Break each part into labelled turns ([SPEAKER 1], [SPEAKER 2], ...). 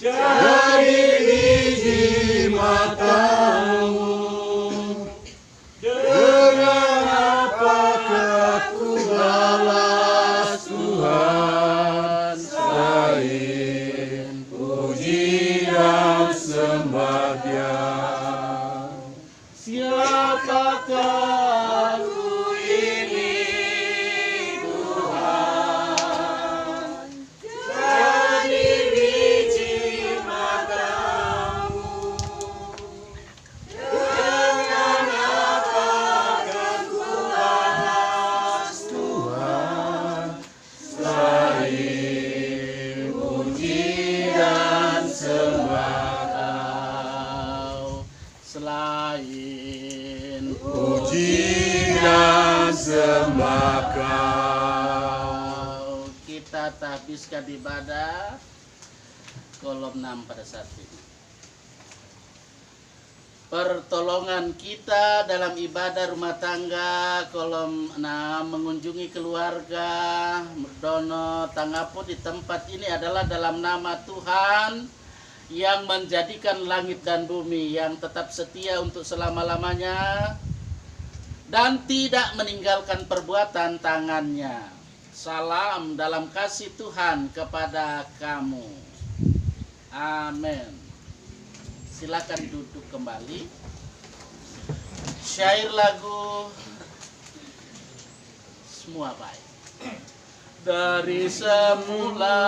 [SPEAKER 1] jadi biji matamu. Dengan apakah ku balas Tuhan selain puji dan sembah Dia? Siapakah aku ini Tuhan, jadi biji matamu. Dengan apakah ku balas Tuhan selain puji dan sembah Kau, selain puji dan sembah Kau. Kita habiskan ibadah kolom 6 pada saat ini. Pertolongan kita dalam ibadah rumah tangga kolom 6 mengunjungi keluarga Merdono Tangapo di tempat ini adalah dalam nama Tuhan yang menjadikan langit dan bumi, yang tetap setia untuk selama-lamanya dan tidak meninggalkan perbuatan tangannya. Salam dalam kasih Tuhan kepada kamu. Amin. Silakan duduk kembali. Syair lagu semua baik. Dari semula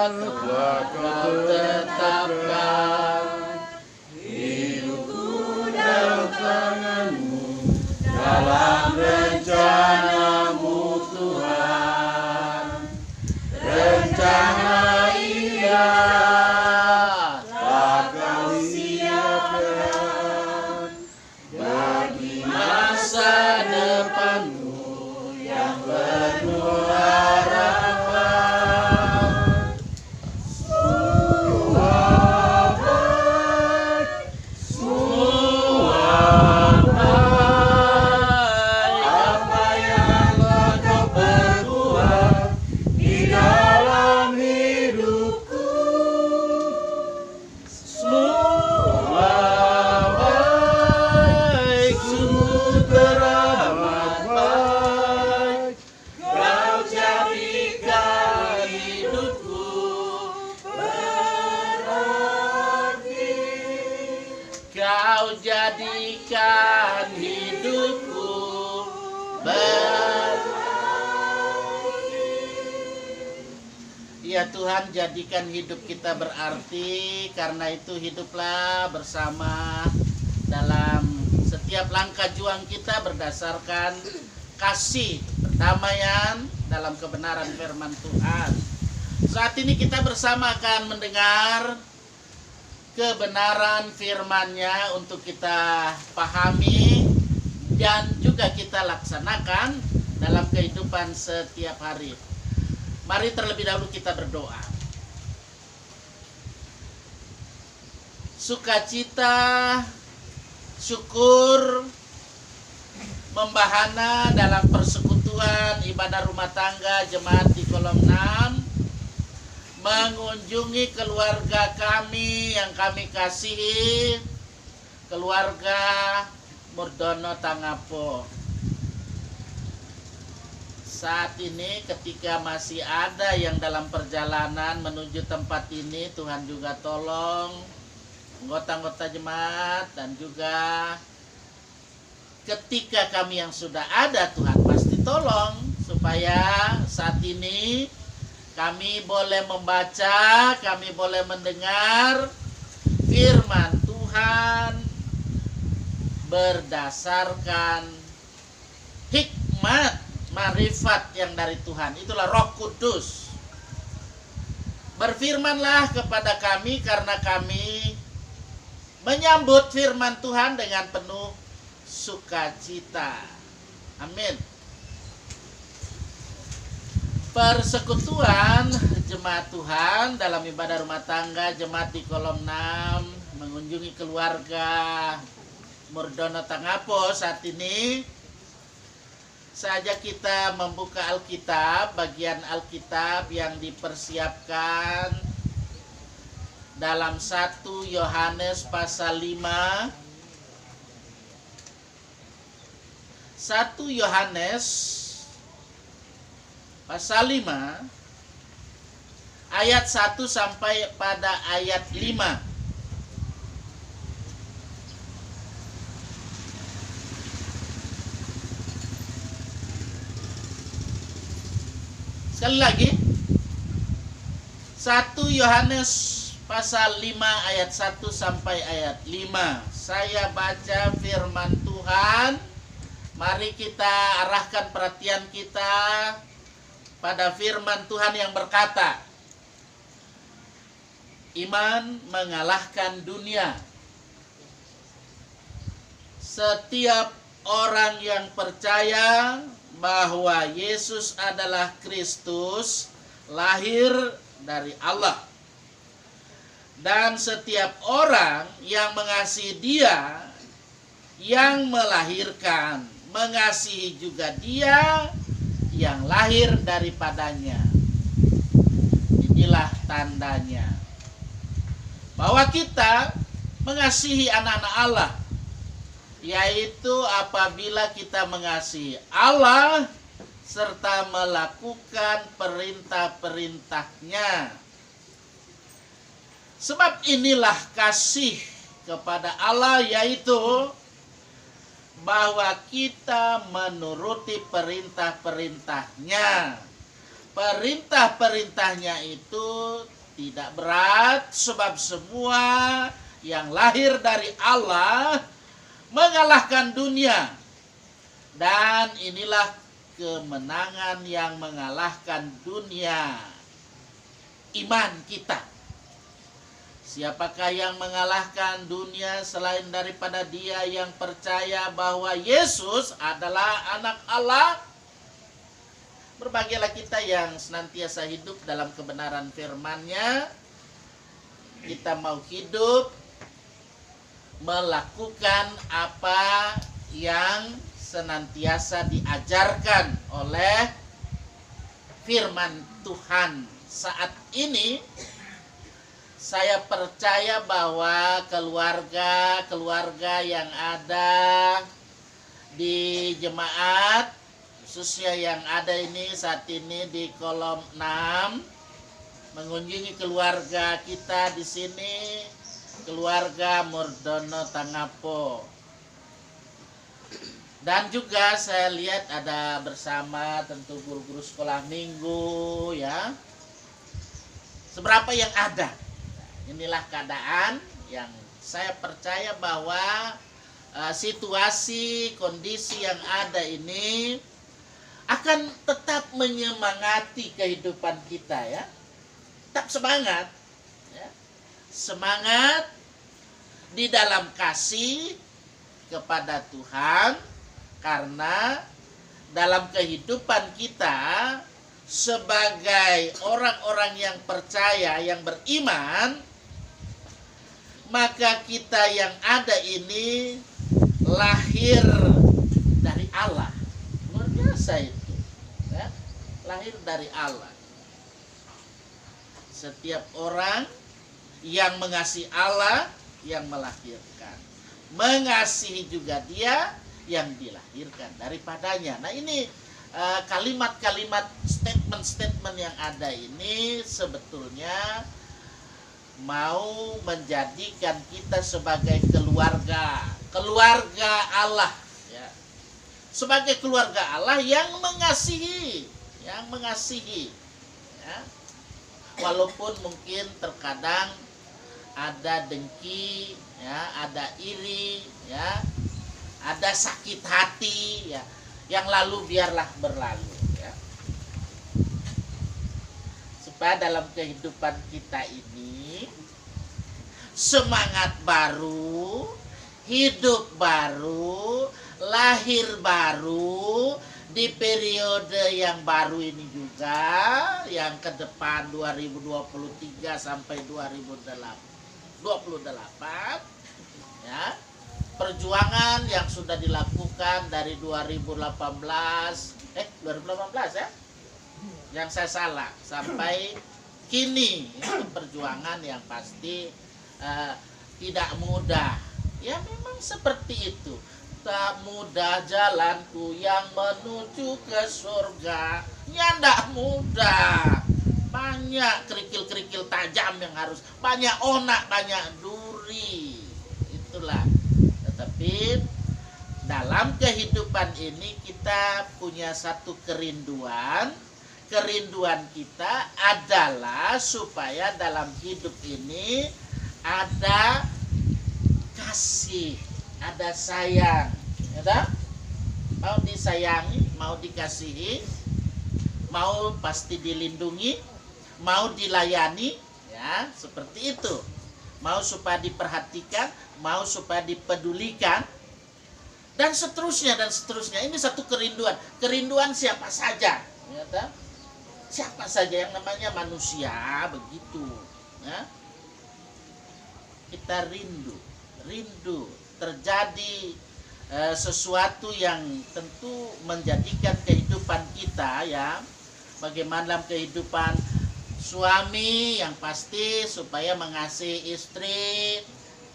[SPEAKER 1] telah Kau tetapkan hidupku dalam tangan-Mu, dalam rencana-Mu Tuhan. Rencana indah telah Kau siapkan bagi masa depan-Mu yang penuh harapan. Semua baik, semua baik. Apa yang telah Kau perbuat di dalam hidupku, semua baik, sungguh teramat baik. Kau jadikan hidupku berarti. Kau jadikan hidupku berarti. Ya Tuhan, jadikan hidup kita berarti. Karena itu hiduplah bersama dalam setiap langkah juang kita berdasarkan kasih, perdamaian dalam kebenaran firman Tuhan. Saat ini kita bersama akan mendengar kebenaran firman-Nya untuk kita pahami dan juga kita laksanakan dalam kehidupan setiap hari. Mari terlebih dahulu kita berdoa. Sukacita, syukur, membahana dalam persekutuan ibadah rumah tangga jemaat di kolom 6, mengunjungi keluarga kami yang kami kasihi, keluarga Merdono Tangapo. Saat ini ketika masih ada yang dalam perjalanan menuju tempat ini, Tuhan juga tolong anggota-anggota jemaat, dan juga ketika kami yang sudah ada, Tuhan pasti tolong supaya saat ini kami boleh membaca, kami boleh mendengar firman Tuhan berdasarkan hikmat, marifat yang dari Tuhan. Itulah Roh Kudus. Berfirmanlah kepada kami karena kami menyambut firman Tuhan dengan penuh sukacita. Amin. Persekutuan jemaat Tuhan dalam ibadah rumah tangga jemaat di kolom 6 mengunjungi keluarga Merdono Tangapo. Saat ini saja kita membuka Alkitab, bagian Alkitab yang dipersiapkan dalam 1 Yohanes pasal 5. 1 Yohanes pasal 5 ayat 1 sampai pada ayat 5. Sekali lagi, 1 Yohanes pasal 5 ayat 1 sampai ayat 5. Saya baca firman Tuhan. Mari kita arahkan perhatian kita pada firman Tuhan yang berkata, iman mengalahkan dunia. Setiap orang yang percaya bahwa Yesus adalah Kristus lahir dari Allah. Dan setiap orang yang mengasihi Dia yang melahirkan, mengasihi juga Dia yang lahir daripadanya. Inilah tandanya bahwa kita mengasihi anak-anak Allah, yaitu apabila kita mengasihi Allah serta melakukan perintah-perintahnya. Sebab inilah kasih kepada Allah, yaitu bahwa kita menuruti perintah-perintahnya. Perintah-perintahnya itu tidak berat, sebab semua yang lahir dari Allah mengalahkan dunia. Dan inilah kemenangan yang mengalahkan dunia, iman kita. Siapakah yang mengalahkan dunia selain daripada dia yang percaya bahwa Yesus adalah anak Allah? Berbahagialah kita yang senantiasa hidup dalam kebenaran firman-Nya. Kita mau hidup melakukan apa yang senantiasa diajarkan oleh firman Tuhan. Saat ini saya percaya bahwa keluarga-keluarga yang ada di jemaat, khususnya yang ada ini saat ini di kolom 6, mengunjungi keluarga kita di sini, keluarga Murdono Tangapo. Dan juga saya lihat ada bersama tentu guru-guru sekolah minggu ya. Seberapa yang ada. Inilah keadaan yang saya percaya bahwa situasi, kondisi yang ada ini akan tetap menyemangati kehidupan kita ya. Tetap semangat ya. Semangat di dalam kasih kepada Tuhan, karena dalam kehidupan kita sebagai orang-orang yang percaya, yang beriman, maka kita yang ada ini lahir dari Allah. Luar biasa itu ya? Lahir dari Allah. Setiap orang yang mengasihi Allah yang melahirkan, mengasihi juga Dia yang dilahirkan daripadanya. Nah ini kalimat-kalimat, statement-statement yang ada ini sebetulnya mau menjadikan kita sebagai keluarga Allah ya. Sebagai keluarga Allah yang mengasihi ya. Walaupun mungkin terkadang ada dengki ya, ada iri ya, ada sakit hati ya, yang lalu biarlah berlalu ya. Supaya dalam kehidupan kita ini semangat baru, hidup baru, lahir baru di periode yang baru ini juga, yang ke depan 2023 sampai 2028 ya. Perjuangan yang sudah dilakukan dari 2018 ya, yang saya salah, sampai kini. Itu perjuangan yang pasti tidak mudah. Ya memang seperti itu. Tak mudah jalanku yang menuju ke surga. Ya tidak mudah. Banyak kerikil-kerikil tajam yang harus. Banyak onak, banyak duri. Itulah. Tetapi dalam kehidupan ini kita punya satu kerinduan. Kerinduan kita adalah supaya dalam hidup ini ada kasih, ada sayang, ya, mau disayangi, mau dikasihi, mau pasti dilindungi, mau dilayani, ya seperti itu. Mau supaya diperhatikan, mau supaya dipedulikan, dan seterusnya dan seterusnya. Ini satu kerinduan. Kerinduan siapa saja, ya, siapa saja yang namanya manusia begitu, ya. Kita rindu terjadi sesuatu yang tentu menjadikan kehidupan kita, ya, bagaimana dalam kehidupan suami yang pasti supaya mengasihi istri,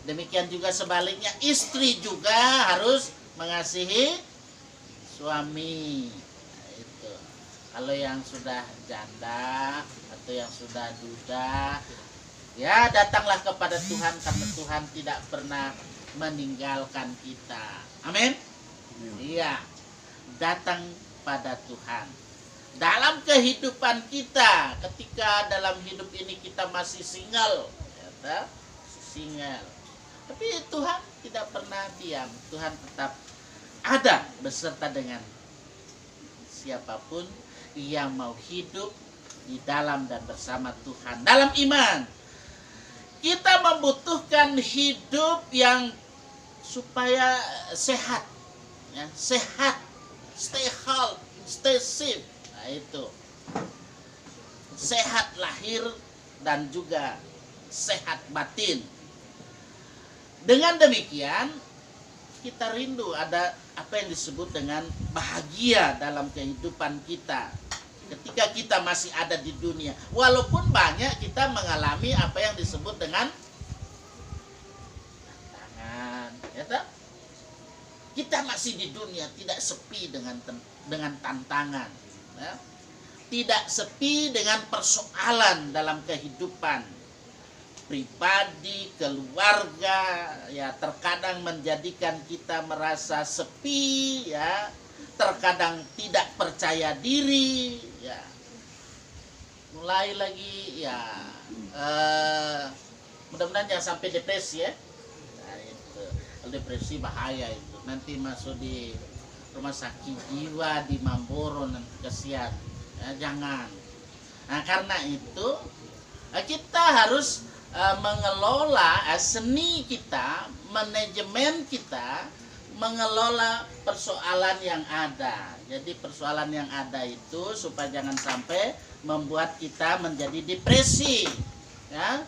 [SPEAKER 1] demikian juga sebaliknya istri juga harus mengasihi suami. Nah, itu kalau yang sudah janda atau yang sudah duda, ya datanglah kepada Tuhan, karena Tuhan tidak pernah meninggalkan kita. Amin. Iya, datang pada Tuhan. Dalam kehidupan kita, ketika dalam hidup ini kita masih single, ya, single. Tapi Tuhan tidak pernah diam. Tuhan tetap ada beserta dengan siapapun yang mau hidup di dalam dan bersama Tuhan dalam iman. Kita membutuhkan hidup yang supaya sehat, ya, sehat, stay healthy, stay safe. Nah, itu sehat lahir dan juga sehat batin. Dengan demikian kita rindu ada apa yang disebut dengan bahagia dalam kehidupan kita ketika kita masih ada di dunia. Walaupun banyak kita mengalami apa yang disebut dengan tantangan, ya tak? Kita masih di dunia tidak sepi dengan tantangan, ya? Tidak sepi dengan persoalan dalam kehidupan pribadi, keluarga, ya terkadang menjadikan kita merasa sepi, ya, terkadang tidak percaya diri, ya, mulai lagi, ya, mudah-mudahan jangan sampai depresi, ya. Nah, itu depresi bahaya itu, nanti masuk di rumah sakit jiwa di Mamboro nanti kesian, ya, jangan. Nah karena itu kita harus mengelola seni kita, manajemen kita, mengelola persoalan yang ada. Jadi persoalan yang ada itu supaya jangan sampai membuat kita menjadi depresi, ya.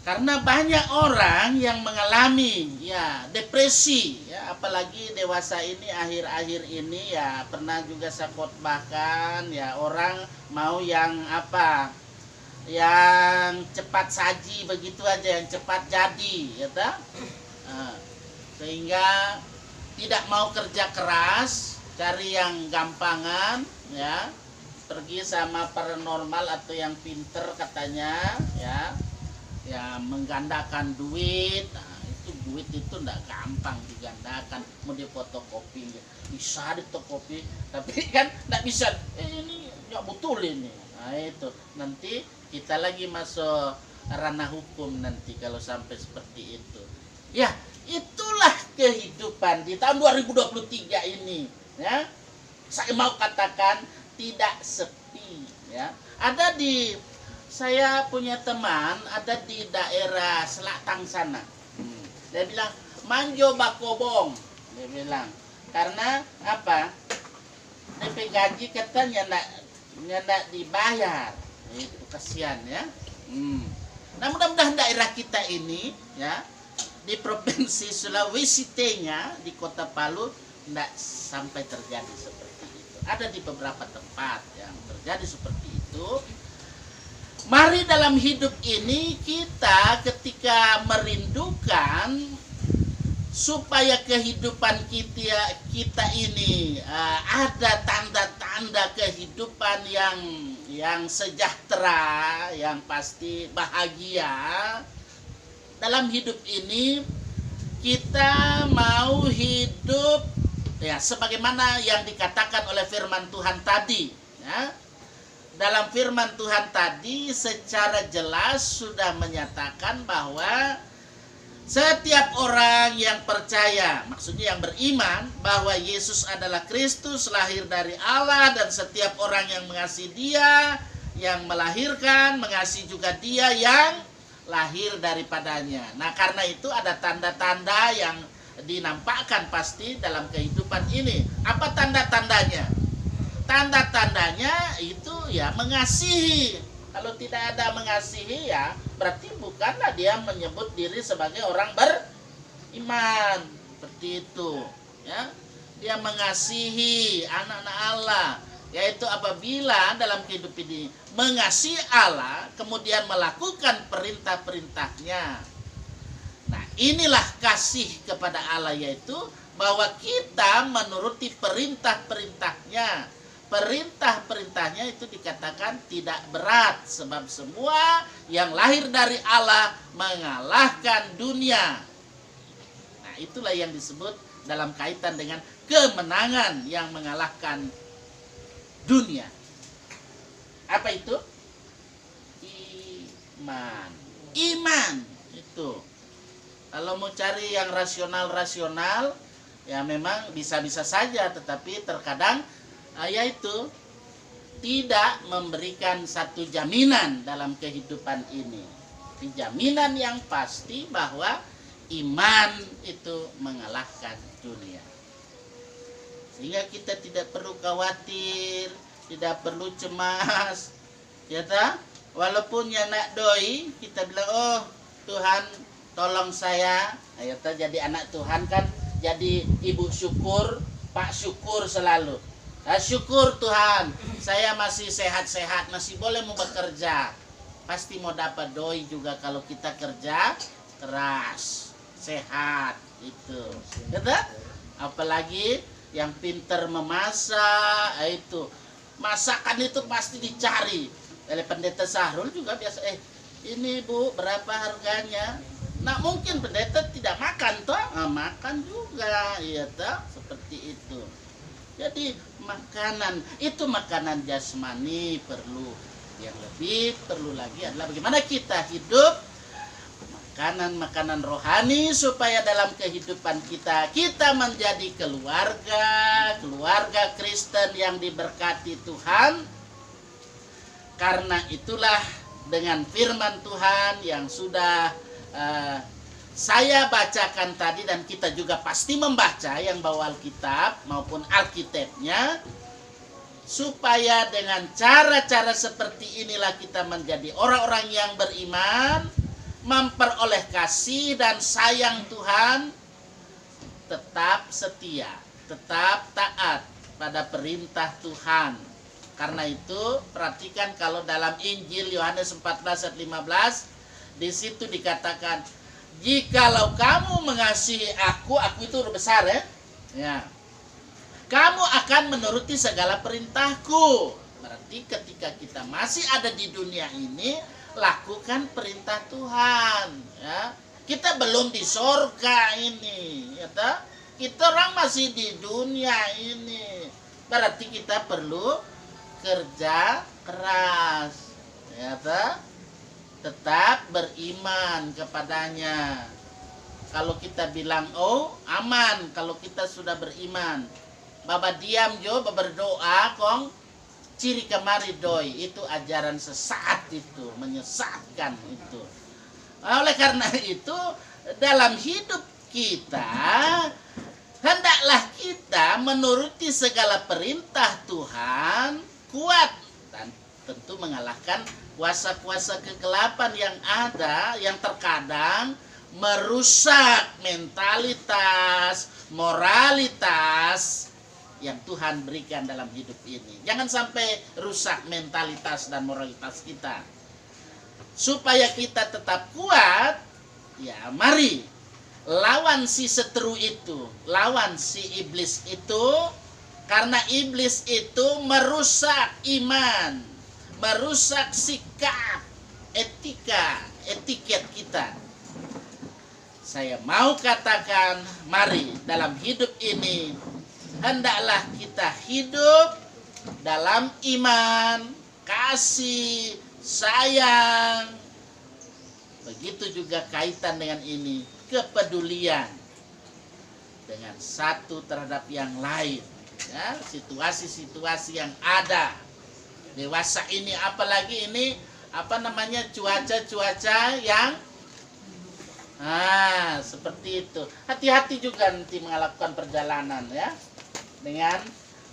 [SPEAKER 1] Karena banyak orang yang mengalami, ya, depresi, ya, apalagi dewasa ini, akhir-akhir ini, ya, pernah juga saya khotbahkan, ya, orang mau yang apa, yang cepat saji begitu aja, yang cepat jadi, ya, sehingga tidak mau kerja keras, cari yang gampangan, ya, pergi sama paranormal atau yang pinter katanya, ya, ya menggandakan duit. Nah, itu duit itu enggak gampang digandakan, mau difotokopi bisa difotokopi, tapi kan enggak bisa, ini enggak betul ini. Nah itu nanti kita lagi masuk ranah hukum nanti kalau sampai seperti itu. Ya, itulah kehidupan di tahun 2023 ini, ya. Saya mau katakan tidak sepi, ya. Ada di, saya punya teman ada di daerah selatan sana. Dia bilang manjo bakobong, dia bilang, karena apa? DP gaji katanya enggak dibayar. Itu kasihan, ya. Nah mudah-mudahan daerah kita ini, ya, di provinsi Sulawesi Tengah, di kota Palu, tidak sampai terjadi seperti itu. Ada di beberapa tempat yang terjadi seperti itu. Mari dalam hidup ini kita ketika merindukan supaya kehidupan kita ini ada tanda-tanda kehidupan yang sejahtera, yang pasti bahagia. Dalam hidup ini kita mau hidup ya sebagaimana yang dikatakan oleh firman Tuhan tadi, ya. Dalam firman Tuhan tadi secara jelas sudah menyatakan bahwa setiap orang yang percaya, maksudnya yang beriman bahwa Yesus adalah Kristus, lahir dari Allah, dan setiap orang yang mengasihi Dia, yang melahirkan, mengasihi juga Dia yang lahir daripadanya. Nah, karena itu ada tanda-tanda yang dinampakkan pasti dalam kehidupan ini. Apa tanda-tandanya? Tanda-tandanya itu ya mengasihi. Kalau tidak ada mengasihi ya berarti bukanlah dia menyebut diri sebagai orang beriman. Seperti itu, ya. Dia mengasihi anak-anak Allah, yaitu apabila dalam kehidupan ini mengasihi Allah kemudian melakukan perintah-perintahnya. Nah, inilah kasih kepada Allah, yaitu bahwa kita menuruti perintah-perintahnya. Perintah-perintahnya itu dikatakan tidak berat, sebab semua yang lahir dari Allah mengalahkan dunia. Nah, itulah yang disebut dalam kaitan dengan kemenangan yang mengalahkan dunia. Apa itu? Iman. Iman itu. Kalau mau cari yang rasional-rasional, ya memang bisa-bisa saja, tetapi terkadang yaitu tidak memberikan satu jaminan dalam kehidupan ini. Jaminan yang pasti bahwa iman itu mengalahkan dunia. Sehingga kita tidak perlu khawatir, tidak perlu cemas. Ya tak? Walaupun ya nak doi, kita bilang, oh Tuhan tolong saya. Ya tak? Jadi anak Tuhan kan, jadi ibu syukur, pak syukur selalu. Syukur Tuhan, saya masih sehat-sehat, masih boleh mau bekerja. Pasti mau dapat doi juga kalau kita kerja keras, sehat itu. Gitu? Apalagi yang pintar memasak, itu masakan itu pasti dicari. Oleh pendeta Sahrul juga biasa, ini Bu berapa harganya? Nah mungkin pendeta tidak makan toh, makan juga, iya toh, seperti itu. Jadi makanan itu makanan jasmani perlu, yang lebih perlu lagi adalah bagaimana kita hidup makanan-makanan rohani supaya dalam kehidupan kita menjadi keluarga Kristen yang diberkati Tuhan. Karena itulah dengan firman Tuhan yang sudah saya bacakan tadi, dan kita juga pasti membaca yang bawa Alkitab maupun Alkitabnya, supaya dengan cara-cara seperti inilah kita menjadi orang-orang yang beriman, memperoleh kasih dan sayang Tuhan, tetap setia, tetap taat pada perintah Tuhan. Karena itu perhatikan kalau dalam Injil Yohanes 14 ayat 15, di situ dikatakan, jikalau kamu mengasihi aku itu besar ya. Ya. Kamu akan menuruti segala perintahku. Berarti ketika kita masih ada di dunia ini, lakukan perintah Tuhan. Ya. Kita belum di sorga ini. Ya, kita orang masih di dunia ini. Berarti kita perlu kerja keras. Ya, tetap beriman kepadanya. Kalau kita bilang oh aman kalau kita sudah beriman, baba diam jo berdoa kong ciri kemari doi, itu ajaran sesat, itu menyesatkan itu. Oleh karena itu dalam hidup kita hendaklah kita menuruti segala perintah Tuhan, kuat dan tentu mengalahkan kuasa-kuasa kegelapan yang ada, yang terkadang merusak mentalitas, moralitas yang Tuhan berikan dalam hidup ini. Jangan sampai rusak mentalitas dan moralitas kita. supaya kita tetap kuat, ya mari lawan si seteru itu, lawan si iblis itu, karena iblis itu merusak iman, merusak sikap, etiket kita. Saya mau katakan, mari dalam hidup ini hendaklah kita hidup dalam iman, kasih, sayang. Begitu juga kaitan dengan ini, kepedulian dengan satu terhadap yang lain, ya, situasi-situasi yang ada dewasa ini, apalagi ini cuaca yang seperti itu. Hati-hati juga nanti melakukan perjalanan, ya, dengan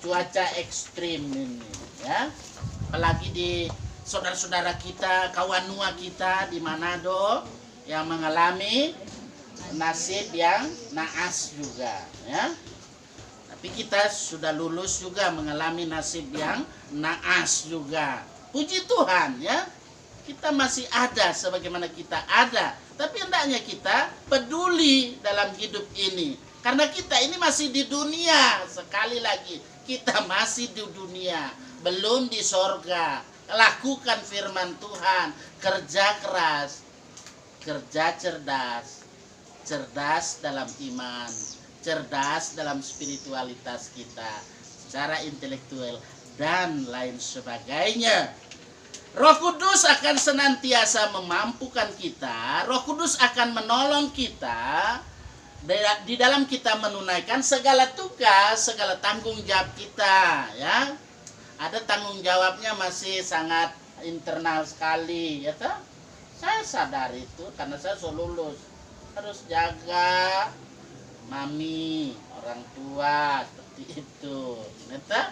[SPEAKER 1] cuaca ekstrim ini, ya, apalagi di saudara-saudara kita, kawan nua kita di Manado yang mengalami nasib yang naas juga, ya. Tapi kita sudah lulus juga mengalami nasib yang naas juga. Puji Tuhan, ya. Kita masih ada sebagaimana kita ada. Tapi hendaknya kita peduli dalam hidup ini. Karena kita ini masih di dunia. Sekali lagi, kita masih di dunia, belum di sorga. Lakukan firman Tuhan, kerja keras, kerja cerdas, cerdas dalam iman, cerdas dalam spiritualitas kita, secara intelektual dan lain sebagainya. Roh Kudus akan senantiasa memampukan kita, Roh Kudus akan menolong kita di dalam kita menunaikan segala tugas, segala tanggung jawab kita, ya. Ada tanggung jawabnya masih sangat internal sekali, ya toh? Saya sadar itu karena saya sudah lulus. Harus jaga mami, orang tua, seperti itu, ya toh?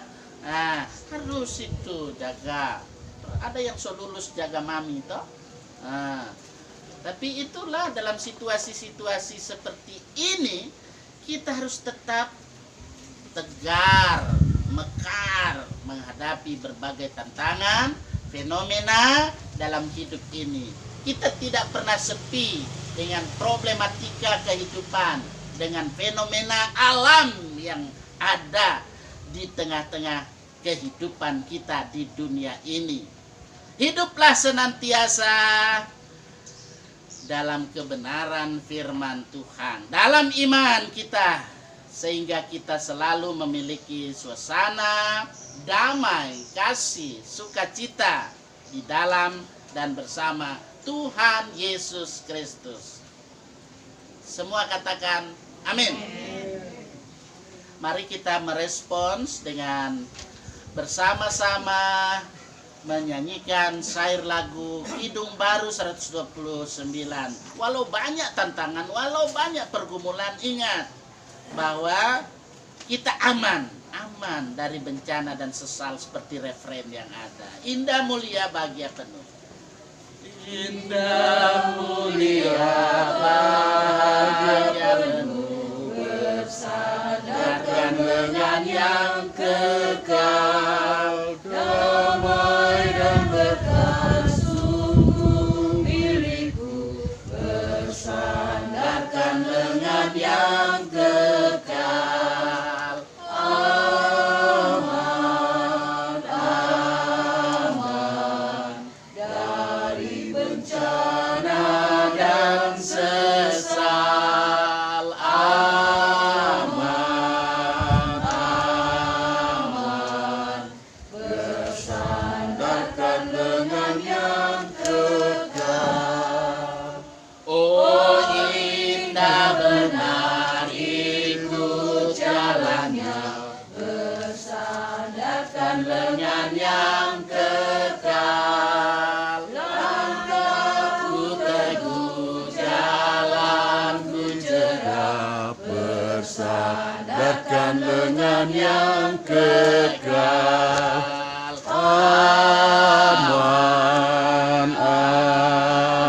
[SPEAKER 1] Nah, harus itu jaga. Ada yang sudah lulus jaga mami toh. Nah, tapi itulah dalam situasi-situasi seperti ini kita harus tetap tegar, mekar menghadapi berbagai tantangan, fenomena dalam hidup ini. Kita tidak pernah sepi dengan problematika kehidupan, dengan fenomena alam yang ada di tengah-tengah kehidupan kita di dunia ini. Hiduplah senantiasa dalam kebenaran firman Tuhan, dalam iman kita, sehingga kita selalu memiliki suasana damai, kasih, sukacita di dalam dan bersama Tuhan Yesus Kristus. Semua katakan amin. Mari kita merespons dengan bersama-sama menyanyikan syair lagu Kidung Baru 129. Walau banyak tantangan, walau banyak pergumulan, ingat bahwa kita aman dari bencana dan sesal seperti referen yang ada. Indah mulia bahagia penuh. Indah mulia bahagia penuh, bersandarkan dengan yang kekal, damai dan berkah sungguh milikku, bersandarkan dengan yang kekal. Aman, aman dari bencana dan sesal. Aman, aman bersandarkan dengan yang kekal. Oh indah benar ikut jalannya, bersandarkan dengan yang kekal. Langkahku teguh, jalanku cerah, bersandarkan dengan yang kekal.
[SPEAKER 2] Aman,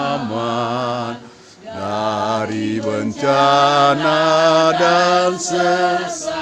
[SPEAKER 2] aman dari bencana dan sesal.